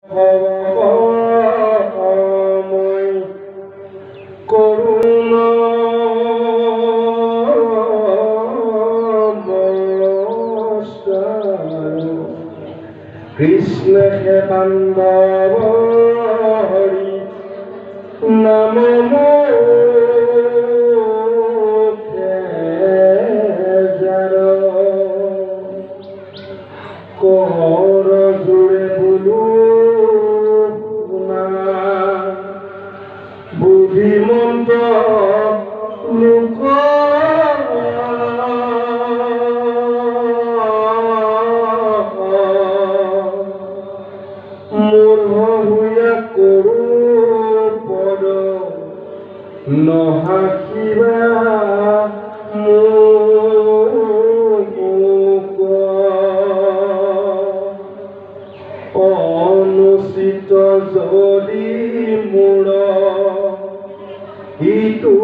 ভবময় করুণামস্কার কৃষ্ণ হে বান্ধব হরি নাম কর জুড়ে বলু না বুদ্ধিমন্ত লোক মূর্খ হইয়া করু পদ নহাকিবা অনুচিত যদি মূৰ ইটো